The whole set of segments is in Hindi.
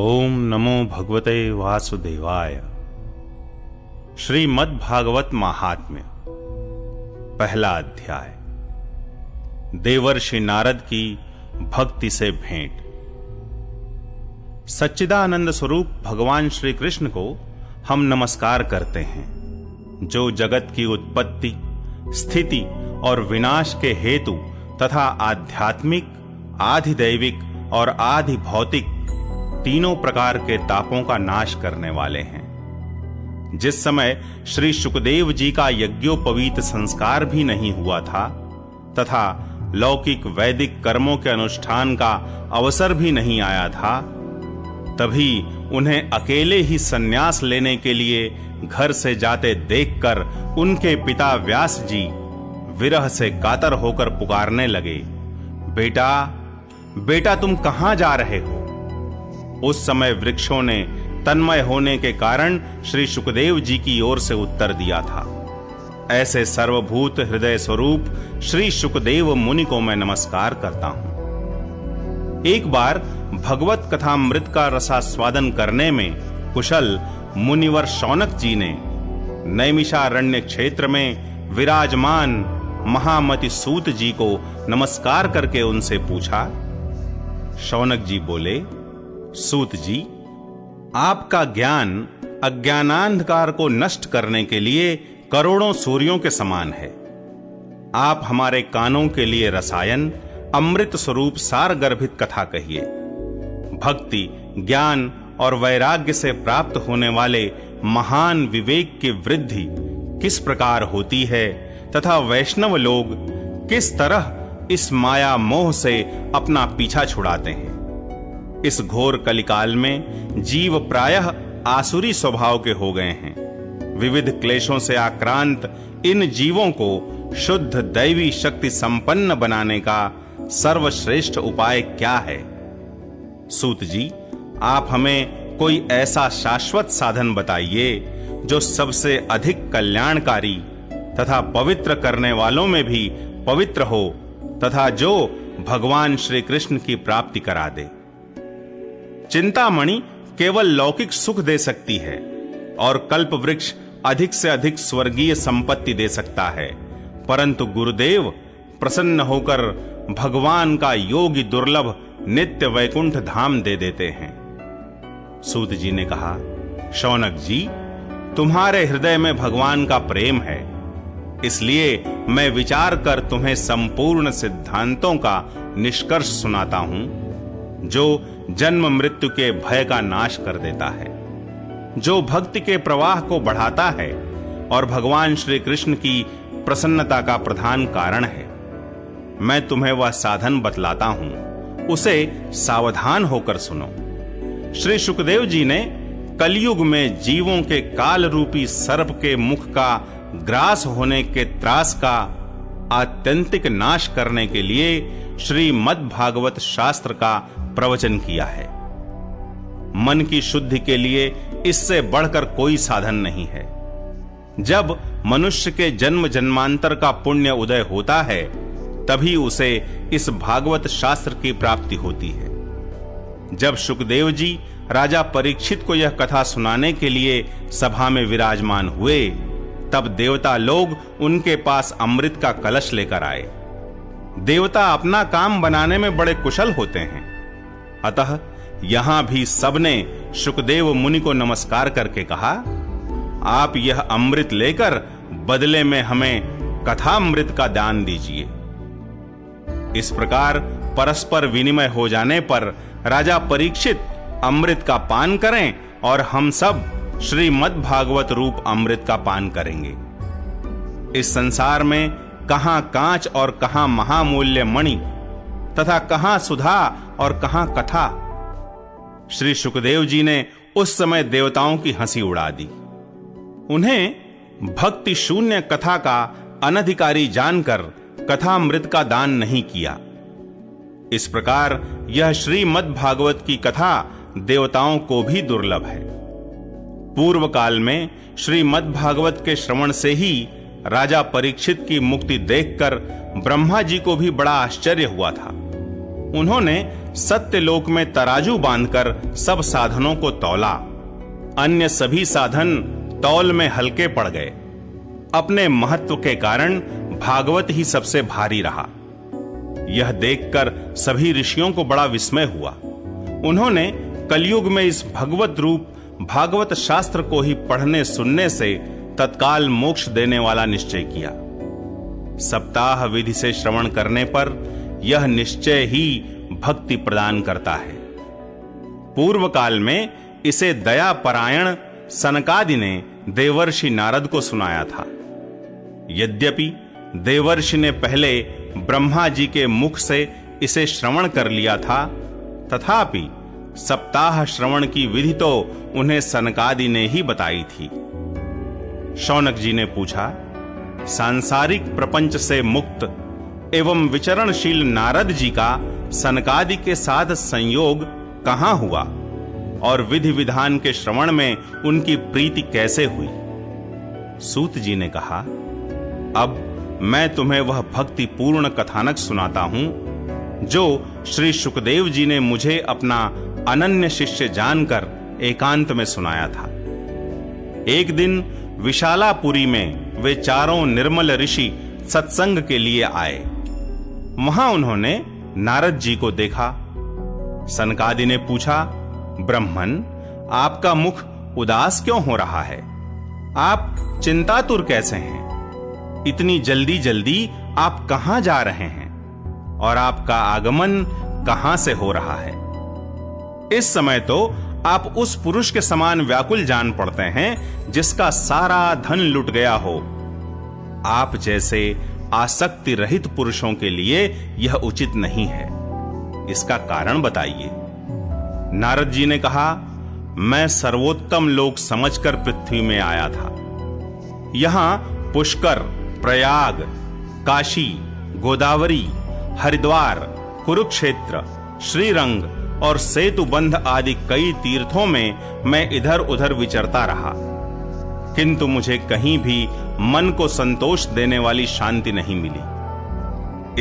ओम नमो भगवते वासुदेवाय। श्रीमद् भागवत महात्म्य, पहला अध्याय। देवर्षि नारद की भक्ति से भेंट। सच्चिदानंद स्वरूप भगवान श्री कृष्ण को हम नमस्कार करते हैं, जो जगत की उत्पत्ति, स्थिति और विनाश के हेतु तथा आध्यात्मिक, आधिदैविक और आधि भौतिक तीनों प्रकार के तापों का नाश करने वाले हैं। जिस समय श्री शुकदेव जी का यज्ञोपवीत संस्कार भी नहीं हुआ था तथा लौकिक वैदिक कर्मों के अनुष्ठान का अवसर भी नहीं आया था, तभी उन्हें अकेले ही संन्यास लेने के लिए घर से जाते देखकर उनके पिता व्यास जी विरह से कातर होकर पुकारने लगे, बेटा बेटा तुम कहां जा रहे हो? उस समय वृक्षों ने तन्मय होने के कारण श्री शुकदेव जी की ओर से उत्तर दिया था, ऐसे सर्वभूत हृदय स्वरूप श्री शुकदेव मुनि को मैं नमस्कार करता हूं। एक बार भगवत कथामृत का रसास्वादन करने में कुशल मुनिवर शौनक जी ने नैमिषारण्य क्षेत्र में विराजमान महामति सूत जी को नमस्कार करके उनसे पूछा। शौनक जी बोले, सूत जी, आपका ज्ञान अज्ञानांधकार को नष्ट करने के लिए करोड़ों सूर्यों के समान है। आप हमारे कानों के लिए रसायन, अमृत स्वरूप सार गर्भित कथा कहिए। भक्ति, ज्ञान और वैराग्य से प्राप्त होने वाले महान विवेक की वृद्धि किस प्रकार होती है तथा वैष्णव लोग किस तरह इस माया मोह से अपना पीछा छुड़ाते हैं। इस घोर कलिकाल में जीव प्रायः आसुरी स्वभाव के हो गए हैं। विविध क्लेशों से आक्रांत इन जीवों को शुद्ध दैवी शक्ति संपन्न बनाने का सर्वश्रेष्ठ उपाय क्या है? सूत जी, आप हमें कोई ऐसा शाश्वत साधन बताइए जो सबसे अधिक कल्याणकारी तथा पवित्र करने वालों में भी पवित्र हो तथा जो भगवान श्री कृष्ण की प्राप्ति करा दे। चिंतामणि केवल लौकिक सुख दे सकती है और कल्प वृक्ष अधिक से अधिक स्वर्गीय संपत्ति दे सकता है, परंतु गुरुदेव प्रसन्न होकर भगवान का योगी दुर्लभ नित्य वैकुंठ धाम दे देते हैं। सूत जी ने कहा, शौनक जी, तुम्हारे हृदय में भगवान का प्रेम है, इसलिए मैं विचार कर तुम्हें संपूर्ण सिद्धांतों का निष्कर्ष सुनाता हूं, जो जन्म मृत्यु के भय का नाश कर देता है, जो भक्ति के प्रवाह को बढ़ाता है और भगवान श्री कृष्ण की प्रसन्नता का प्रधान कारण है। मैं तुम्हें वह साधन बतलाता हूं, उसे सावधान होकर सुनो। श्री शुकदेव जी ने कलयुग में जीवों के काल रूपी सर्प के मुख का ग्रास होने के त्रास का आत्यंतिक नाश करने के लिए श्रीमद् भागवत शास्त्र का प्रवचन किया है। मन की शुद्धि के लिए इससे बढ़कर कोई साधन नहीं है। जब मनुष्य के जन्म जन्मांतर का पुण्य उदय होता है, तभी उसे इस भागवत शास्त्र की प्राप्ति होती है। जब शुकदेव जी राजा परीक्षित को यह कथा सुनाने के लिए सभा में विराजमान हुए, तब देवता लोग उनके पास अमृत का कलश लेकर आए। देवता अपना काम बनाने में बड़े कुशल होते हैं, अतः यहां भी सबने शुकदेव मुनि को नमस्कार करके कहा, आप यह अमृत लेकर बदले में हमें कथामृत का दान दीजिए। इस प्रकार परस्पर विनिमय हो जाने पर राजा परीक्षित अमृत का पान करें और हम सब श्रीमद् भागवत रूप अमृत का पान करेंगे। इस संसार में कहां कांच और कहां महामूल्य मणि तथा कहां सुधा और कहां कथा। श्री शुकदेव जी ने उस समय देवताओं की हंसी उड़ा दी। उन्हें भक्ति शून्य कथा का अनधिकारी जानकर कथामृत का दान नहीं किया। इस प्रकार यह श्रीमद् भागवत की कथा देवताओं को भी दुर्लभ है। पूर्व काल में श्रीमद् भागवत के श्रवण से ही राजा परीक्षित की मुक्ति देखकर ब्रह्मा जी को भी बड़ा आश्चर्य हुआ था। उन्होंने सत्यलोक में तराजू बांधकर सब साधनों को तौला। अन्य सभी साधन तौल में हल्के पड़ गए। अपने महत्व के कारण भागवत ही सबसे भारी रहा। यह देखकर सभी ऋषियों को बड़ा विस्मय हुआ। उन्होंने कलयुग में इस भगवत रूप भागवत शास्त्र को ही पढ़ने सुनने से तत्काल मोक्ष देने वाला निश्चय किया। सप्ताह विधि से श्रवण करने पर यह निश्चय ही भक्ति प्रदान करता है। पूर्व काल में इसे दया परायण सनकादि ने देवर्षि नारद को सुनाया था। यद्यपि देवर्षि ने पहले ब्रह्मा जी के मुख से इसे श्रवण कर लिया था, तथापि सप्ताह श्रवण की विधि तो उन्हें सनकादि ने ही बताई थी। शौनक जी ने पूछा, सांसारिक प्रपंच से मुक्त एवं विचरणशील नारद जी का सनकादि के साथ संयोग कहां हुआ और विधि विधान के श्रवण में उनकी प्रीति कैसे हुई? सूत जी ने कहा, अब मैं तुम्हें वह भक्ति पूर्ण कथानक सुनाता हूं जो श्री सुखदेव जी ने मुझे अपना अनन्य शिष्य जानकर एकांत में सुनाया था। एक दिन विशालापुरी में वे चारों निर्मल ऋषि सत्संग के लिए आए। वहां उन्होंने नारद जी को देखा। सनकादि ने पूछा, ब्रह्मन, आपका मुख उदास क्यों हो रहा है? आप चिंतातुर कैसे हैं? इतनी जल्दी जल्दी आप कहां जा रहे हैं और आपका आगमन कहां से हो रहा है? इस समय तो आप उस पुरुष के समान व्याकुल जान पड़ते हैं जिसका सारा धन लुट गया हो। आप जैसे आसक्ति रहित पुरुषों के लिए यह उचित नहीं है। इसका कारण बताइए। नारद जी ने कहा, मैं सर्वोत्तम लोक समझकर पृथ्वी में आया था। यहां पुष्कर, प्रयाग, काशी, गोदावरी, हरिद्वार, कुरुक्षेत्र, श्रीरंग और सेतुबंध आदि कई तीर्थों में मैं इधर उधर विचरता रहा, किंतु मुझे कहीं भी मन को संतोष देने वाली शांति नहीं मिली।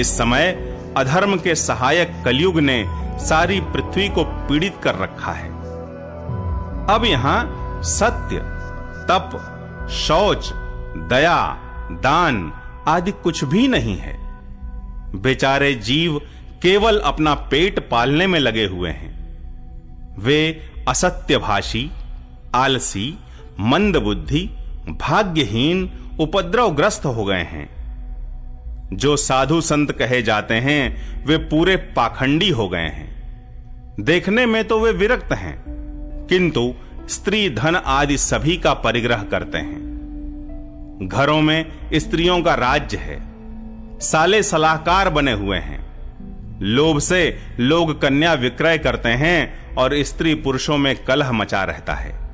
इस समय अधर्म के सहायक कलयुग ने सारी पृथ्वी को पीड़ित कर रखा है। अब यहां सत्य, तप, शौच, दया, दान आदि कुछ भी नहीं है। बेचारे जीव केवल अपना पेट पालने में लगे हुए हैं। वे असत्यभाषी, आलसी, मंदबुद्धि, भाग्यहीन, उपद्रवग्रस्त हो गए हैं। जो साधु संत कहे जाते हैं वे पूरे पाखंडी हो गए हैं। देखने में तो वे विरक्त हैं, किंतु स्त्री धन आदि सभी का परिग्रह करते हैं। घरों में स्त्रियों का राज्य है। साले सलाहकार बने हुए हैं। लोभ से लोग कन्या विक्रय करते हैं और स्त्री पुरुषों में कलह मचा रहता है।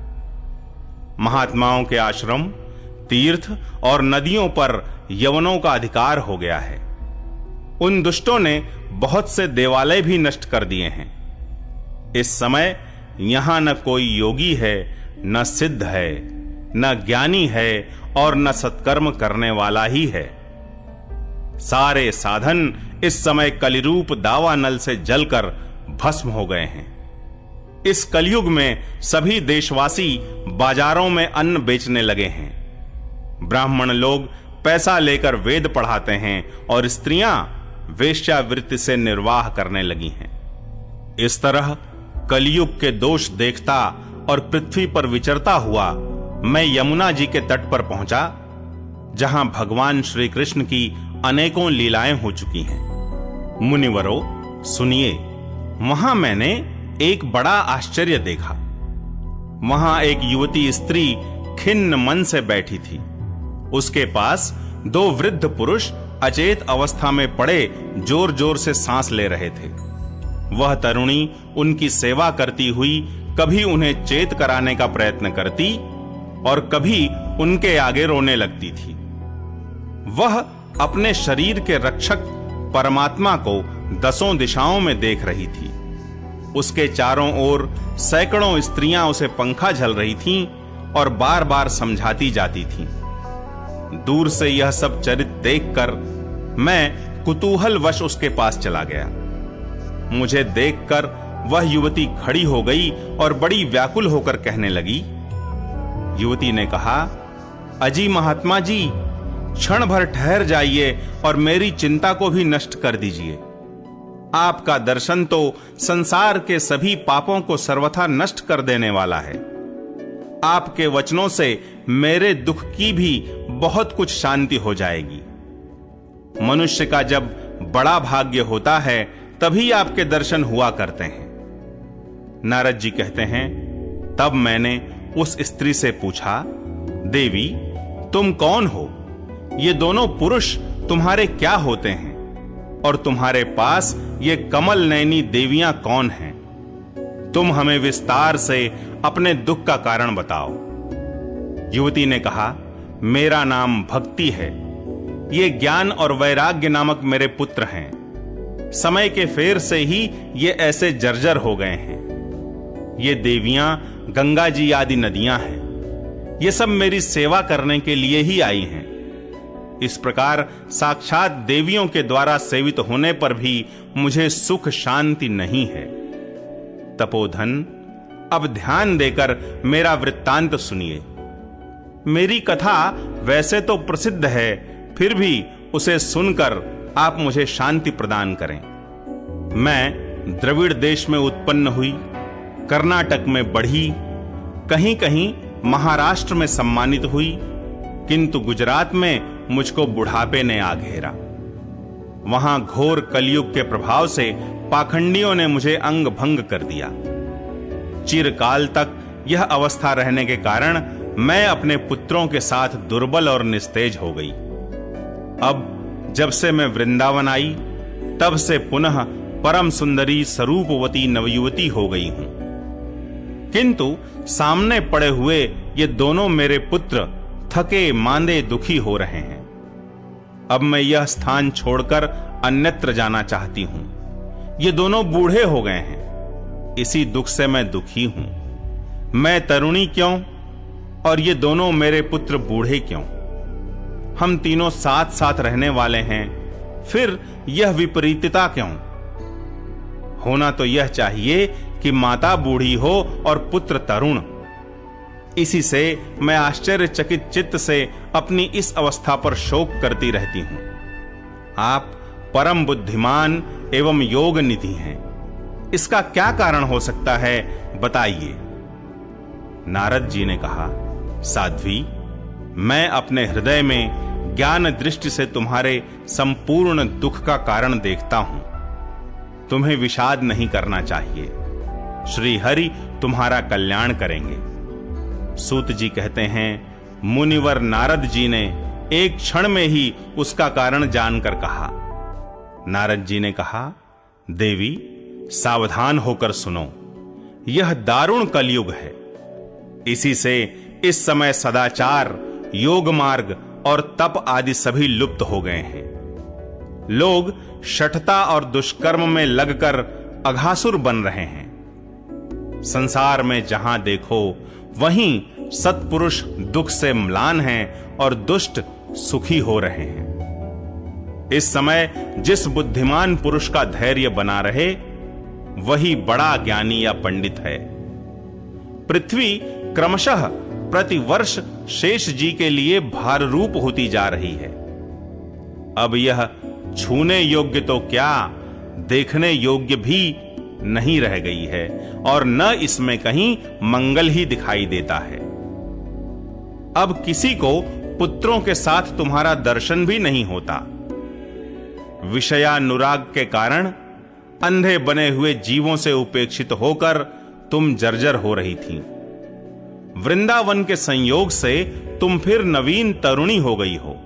महात्माओं के आश्रम, तीर्थ और नदियों पर यवनों का अधिकार हो गया है। उन दुष्टों ने बहुत से देवालय भी नष्ट कर दिए हैं। इस समय यहां न कोई योगी है, न सिद्ध है, न ज्ञानी है और न सत्कर्म करने वाला ही है। सारे साधन इस समय कलिरूप दावानल से जलकर भस्म हो गए हैं। इस कलयुग में सभी देशवासी बाजारों में अन्न बेचने लगे हैं। ब्राह्मण लोग पैसा लेकर वेद पढ़ाते हैं और स्त्रियां वेश्यावृत्ति से निर्वाह करने लगी हैं। इस तरह कलयुग के दोष देखता और पृथ्वी पर विचरता हुआ मैं यमुना जी के तट पर पहुंचा, जहां भगवान श्री कृष्ण की अनेकों लीलाएं हो चुकी हैं। मुनिवरों, सुनिए, वहां मैंने एक बड़ा आश्चर्य देखा। वहां एक युवती स्त्री खिन्न मन से बैठी थी। उसके पास दो वृद्ध पुरुष अचेत अवस्था में पड़े जोर जोर से सांस ले रहे थे। वह तरुणी उनकी सेवा करती हुई कभी उन्हें चेत कराने का प्रयत्न करती और कभी उनके आगे रोने लगती थी। वह अपने शरीर के रक्षक परमात्मा को दसों दिशाओं में देख रही थी। उसके चारों ओर सैकड़ों स्त्रियां उसे पंखा झल रही थीं और बार-बार समझाती जाती थीं। दूर से यह सब चरित्र देखकर मैं कुतूहलवश उसके पास चला गया। मुझे देखकर वह युवती खड़ी हो गई और बड़ी व्याकुल होकर कहने लगी। युवती ने कहा, अजी महात्मा जी, क्षण भर ठहर जाइए और मेरी चिंता को भी नष्ट कर दीजिए। आपका दर्शन तो संसार के सभी पापों को सर्वथा नष्ट कर देने वाला है। आपके वचनों से मेरे दुख की भी बहुत कुछ शांति हो जाएगी। मनुष्य का जब बड़ा भाग्य होता है तभी आपके दर्शन हुआ करते हैं। नारद जी कहते हैं, तब मैंने उस स्त्री से पूछा, देवी तुम कौन हो? ये दोनों पुरुष तुम्हारे क्या होते हैं और तुम्हारे पास ये कमल नयनी देवियां कौन हैं? तुम हमें विस्तार से अपने दुख का कारण बताओ। युवती ने कहा, मेरा नाम भक्ति है। ये ज्ञान और वैराग्य नामक मेरे पुत्र हैं। समय के फेर से ही ये ऐसे जर्जर हो गए हैं। ये देवियां गंगा जी आदि नदियां हैं। ये सब मेरी सेवा करने के लिए ही आई हैं। इस प्रकार साक्षात देवियों के द्वारा सेवित होने पर भी मुझे सुख शांति नहीं है। तपोधन, अब ध्यान देकर मेरा वृत्तांत सुनिए। मेरी कथा वैसे तो प्रसिद्ध है, फिर भी उसे सुनकर आप मुझे शांति प्रदान करें। मैं द्रविड़ देश में उत्पन्न हुई, कर्नाटक में बढ़ी, कहीं कहीं महाराष्ट्र में सम्मानित हुई, किंतु गुजरात में मुझको बुढ़ापे ने आ घेरा। वहां घोर कलयुग के प्रभाव से पाखंडियों ने मुझे अंग भंग कर दिया। चिरकाल तक यह अवस्था रहने के कारण मैं अपने पुत्रों के साथ दुर्बल और निस्तेज हो गई। अब जब से मैं वृंदावन आई, तब से पुनः परम सुंदरी स्वरूपवती नवयुवती हो गई हूं। किंतु सामने पड़े हुए ये दोनों मेरे पुत्र थके मांदे दुखी हो रहे हैं। अब मैं यह स्थान छोड़कर अन्यत्र जाना चाहती हूं। ये दोनों बूढ़े हो गए हैं, इसी दुख से मैं दुखी हूं। मैं तरुणी क्यों और ये दोनों मेरे पुत्र बूढ़े क्यों? हम तीनों साथ साथ रहने वाले हैं, फिर यह विपरीतता क्यों? होना तो यह चाहिए कि माता बूढ़ी हो और पुत्र तरुण। इसी से मैं आश्चर्यचकित चित्त से अपनी इस अवस्था पर शोक करती रहती हूं। आप परम बुद्धिमान एवं योग निधि हैं। इसका क्या कारण हो सकता है, बताइए। नारद जी ने कहा, साध्वी, मैं अपने हृदय में ज्ञान दृष्टि से तुम्हारे संपूर्ण दुख का कारण देखता हूं। तुम्हें विषाद नहीं करना चाहिए। श्री हरि तुम्हारा कल्याण करेंगे। सूत जी कहते हैं, मुनिवर नारद जी ने एक क्षण में ही उसका कारण जानकर कहा। नारद जी ने कहा, देवी सावधान होकर सुनो, यह दारुण कलयुग है। इसी से इस समय सदाचार, योग मार्ग और तप आदि सभी लुप्त हो गए हैं। लोग शठता और दुष्कर्म में लगकर अघासुर बन रहे हैं। संसार में जहां देखो वहीं सत्पुरुष दुख से म्लान हैं और दुष्ट सुखी हो रहे हैं। इस समय जिस बुद्धिमान पुरुष का धैर्य बना रहे, वही बड़ा ज्ञानी या पंडित है। पृथ्वी क्रमशः प्रतिवर्ष शेष जी के लिए भार रूप होती जा रही है। अब यह छूने योग्य तो क्या, देखने योग्य भी नहीं रह गई है और न इसमें कहीं मंगल ही दिखाई देता है। अब किसी को पुत्रों के साथ तुम्हारा दर्शन भी नहीं होता। विषयानुराग के कारण अंधे बने हुए जीवों से उपेक्षित होकर तुम जर्जर हो रही थी। वृंदावन के संयोग से तुम फिर नवीन तरुणी हो गई हो।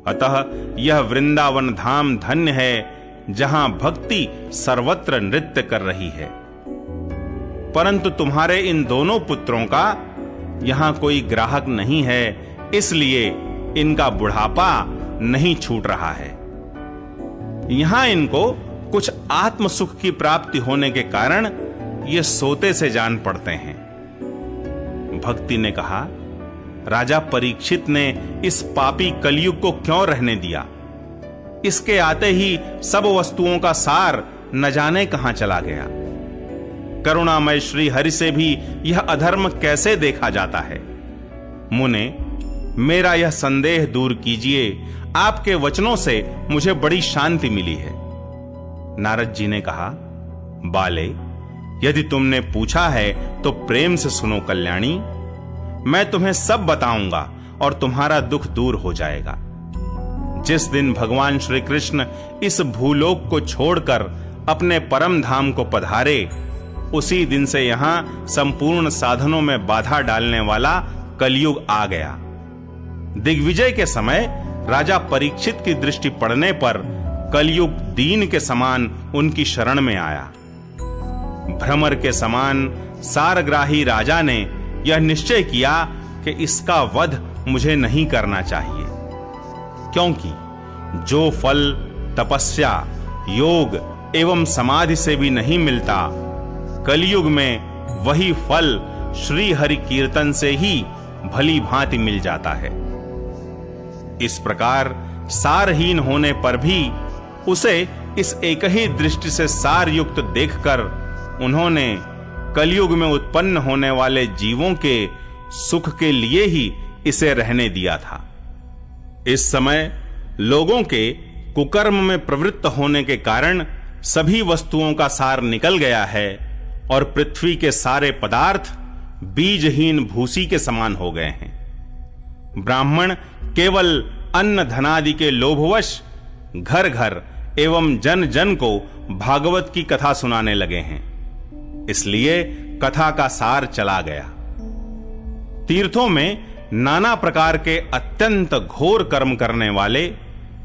अतः यह वृंदावन धाम धन्य है, जहां भक्ति सर्वत्र नृत्य कर रही है। परंतु तुम्हारे इन दोनों पुत्रों का यहां कोई ग्राहक नहीं है, इसलिए इनका बुढ़ापा नहीं छूट रहा है। यहां इनको कुछ आत्म सुख की प्राप्ति होने के कारण ये सोते से जान पड़ते हैं। भक्ति ने कहा, राजा परीक्षित ने इस पापी कलयुग को क्यों रहने दिया? इसके आते ही सब वस्तुओं का सार न जाने कहां चला गया। करुणामय श्री हरि से भी यह अधर्म कैसे देखा जाता है? मुने, मेरा यह संदेह दूर कीजिए। आपके वचनों से मुझे बड़ी शांति मिली है। नारद जी ने कहा, बाले, यदि तुमने पूछा है तो प्रेम से सुनो कल्याणी। मैं तुम्हें सब बताऊंगा और तुम्हारा दुख दूर हो जाएगा। जिस दिन भगवान श्री कृष्ण इस भूलोक को छोड़कर अपने परम धाम को पधारे, उसी दिन से यहां संपूर्ण साधनों में बाधा डालने वाला कलयुग आ गया। दिग्विजय के समय राजा परीक्षित की दृष्टि पड़ने पर कलयुग दीन के समान उनकी शरण में आया। भ्रमर के समान सारग्राही राजा ने यह निश्चय किया कि इसका वध मुझे नहीं करना चाहिए, क्योंकि जो फल तपस्या, योग एवं समाधि से भी नहीं मिलता, कलयुग में वही फल श्री हरि कीर्तन से ही भली भांति मिल जाता है। इस प्रकार सारहीन होने पर भी उसे इस एक ही दृष्टि से सार युक्त देखकर उन्होंने कलयुग में उत्पन्न होने वाले जीवों के सुख के लिए ही इसे रहने दिया था। इस समय लोगों के कुकर्म में प्रवृत्त होने के कारण सभी वस्तुओं का सार निकल गया है और पृथ्वी के सारे पदार्थ बीजहीन भूसी के समान हो गए हैं। ब्राह्मण केवल अन्न धनादि के लोभवश घर घर एवं जन जन को भागवत की कथा सुनाने लगे हैं, इसलिए कथा का सार चला गया। तीर्थों में नाना प्रकार के अत्यंत घोर कर्म करने वाले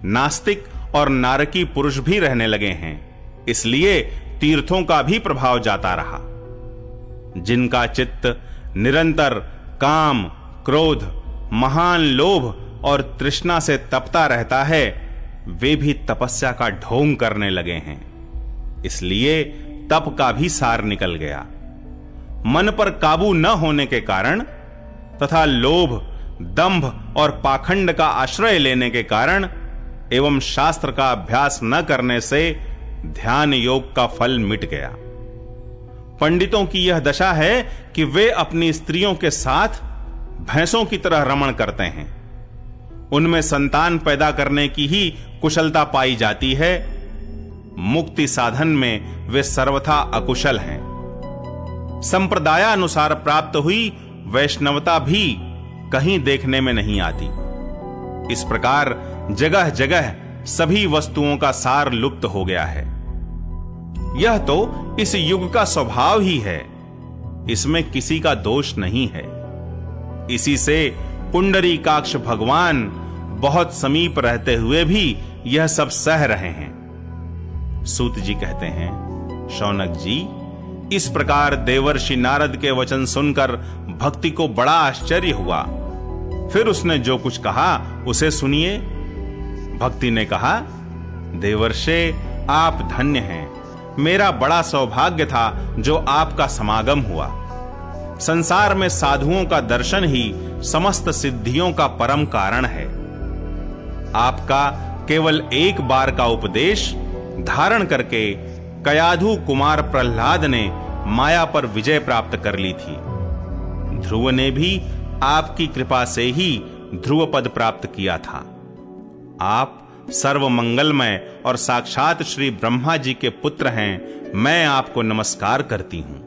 नास्तिक और नारकी पुरुष भी रहने लगे हैं, इसलिए तीर्थों का भी प्रभाव जाता रहा। जिनका चित्त निरंतर काम, क्रोध, महान लोभ और तृष्णा से तपता रहता है, वे भी तपस्या का ढोंग करने लगे हैं, इसलिए तप का भी सार निकल गया। मन पर काबू न होने के कारण तथा लोभ, दंभ और पाखंड का आश्रय लेने के कारण एवं शास्त्र का अभ्यास न करने से ध्यान योग का फल मिट गया। पंडितों की यह दशा है कि वे अपनी स्त्रियों के साथ भैंसों की तरह रमण करते हैं। उनमें संतान पैदा करने की ही कुशलता पाई जाती है। मुक्ति साधन में वे सर्वथा अकुशल हैं। संप्रदायानुसार प्राप्त हुई वैष्णवता भी कहीं देखने में नहीं आती। इस प्रकार जगह जगह सभी वस्तुओं का सार लुप्त हो गया है। यह तो इस युग का स्वभाव ही है, इसमें किसी का दोष नहीं है। इसी से पुंडरीकाक्ष भगवान बहुत समीप रहते हुए भी यह सब सह रहे हैं। सूत जी कहते हैं, शौनक जी, इस प्रकार देवर्षि नारद के वचन सुनकर भक्ति को बड़ा आश्चर्य हुआ। फिर उसने जो कुछ कहा उसे सुनिए। भक्ति ने कहा, देवर्षे, आप धन्य हैं। मेरा बड़ा सौभाग्य था जो आपका समागम हुआ। संसार में साधुओं का दर्शन ही समस्त सिद्धियों का परम कारण है। आपका केवल एक बार का उपदेश धारण करके कयाधु कुमार प्रहलाद ने माया पर विजय प्राप्त कर ली थी। ध्रुव ने भी आपकी कृपा से ही ध्रुव पद प्राप्त किया था। आप सर्व मंगलमय और साक्षात श्री ब्रह्मा जी के पुत्र हैं। मैं आपको नमस्कार करती हूं।